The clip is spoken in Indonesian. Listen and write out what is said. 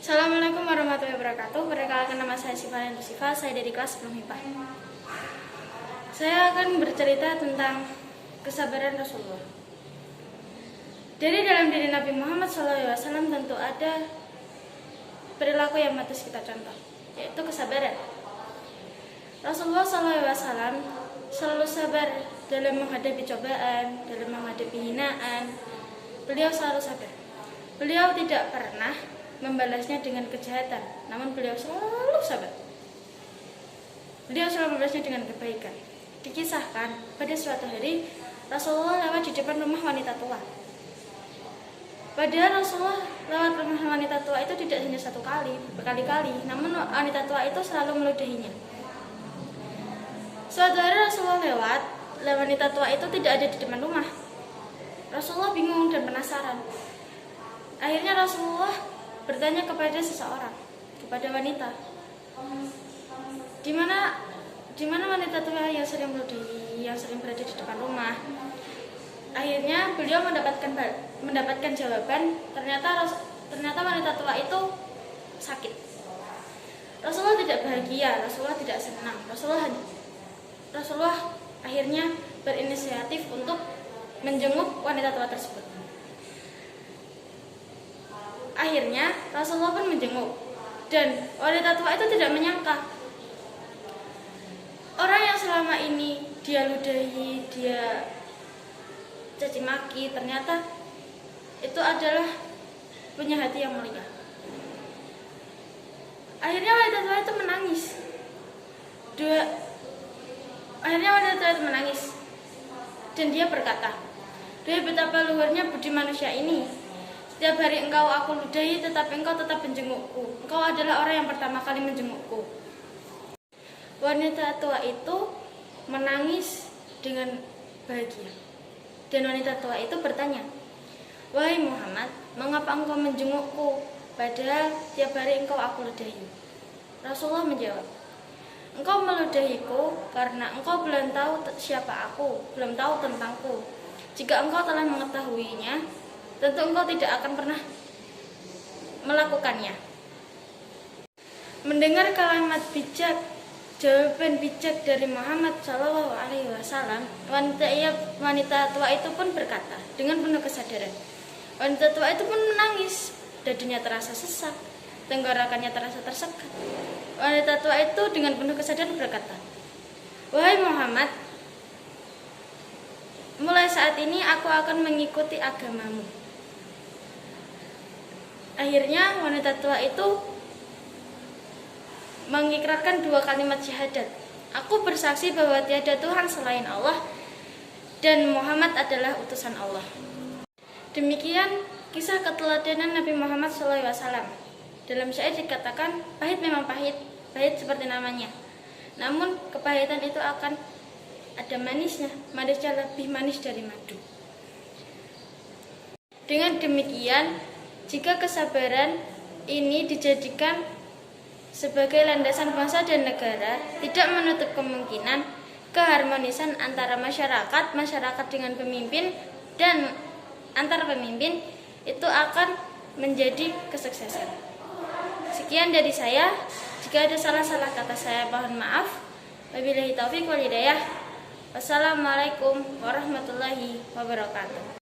Assalamualaikum warahmatullahi wabarakatuh. Perkenalkan, nama saya Sifan Sifa, saya dari kelas 10 MIPA. Saya akan bercerita tentang kesabaran Rasulullah. Dari dalam diri Nabi Muhammad SAW tentu ada perilaku yang patut kita contoh, yaitu kesabaran. Rasulullah SAW selalu sabar dalam menghadapi cobaan, dalam menghadapi hinaan. Beliau selalu sabar. Beliau tidak pernah membalasnya dengan kejahatan, namun beliau selalu sabar. Beliau selalu membalasnya dengan kebaikan. Dikisahkan pada suatu hari Rasulullah lewat di depan rumah wanita tua. Padahal Rasulullah lewat rumah wanita tua itu tidak hanya satu kali, berkali-kali, namun wanita tua itu selalu meludahinya. Suatu hari Rasulullah lewat wanita tua itu tidak ada di depan rumah. Rasulullah bingung dan penasaran. Akhirnya Rasulullah bertanya kepada seseorang, kepada wanita, di mana wanita tua yang sering meludahi, yang sering berada di depan rumah. Akhirnya beliau mendapatkan jawaban, ternyata wanita tua itu sakit. Rasulullah tidak bahagia, Rasulullah tidak senang. Rasulullah akhirnya berinisiatif untuk menjenguk wanita tua tersebut. Akhirnya Rasulullah pun menjenguk, dan wanita tua itu tidak menyangka orang yang selama ini dia ludahi, dia caci maki, ternyata itu adalah punya hati yang mulia. Akhirnya wanita tua itu menangis. Akhirnya wanita tua itu menangis, dan dia berkata, "Duh, betapa luhurnya budi manusia ini. Setiap hari engkau aku ludahi, tetapi engkau tetap menjengukku. Engkau adalah orang yang pertama kali menjengukku." Wanita tua itu menangis dengan bahagia. Dan wanita tua itu bertanya, "Wahai Muhammad, mengapa engkau menjengukku, padahal tiap hari engkau aku ludahi?" Rasulullah menjawab, "Engkau meludahiku karena engkau belum tahu siapa aku, belum tahu tentangku. Jika engkau telah mengetahuinya, tentu engkau tidak akan pernah melakukannya." Mendengar kalimat bijak, jawaban bijak dari Muhammad SAW, wanita tua itu pun berkata dengan penuh kesadaran. Wanita tua itu pun menangis, dadanya terasa sesak, tenggorokannya terasa tersekat. Wanita tua itu dengan penuh kesadaran berkata, "Wahai Muhammad, mulai saat ini aku akan mengikuti agamamu." Akhirnya wanita tua itu mengikrarkan dua kalimat syahadat. "Aku bersaksi bahwa tiada Tuhan selain Allah dan Muhammad adalah utusan Allah." Demikian kisah keteladanan Nabi Muhammad SAW. Dalam syair dikatakan, pahit memang pahit, pahit seperti namanya. Namun kepahitan itu akan ada manisnya, manisnya lebih manis dari madu. Dengan demikian, jika kesabaran ini dijadikan sebagai landasan bangsa dan negara, tidak menutup kemungkinan keharmonisan antara masyarakat dengan pemimpin, dan antar pemimpin itu akan menjadi kesuksesan. Sekian dari saya. Jika ada salah-salah kata saya, mohon maaf. Wabillahi taufiq wal hidayah. Wassalamualaikum warahmatullahi wabarakatuh.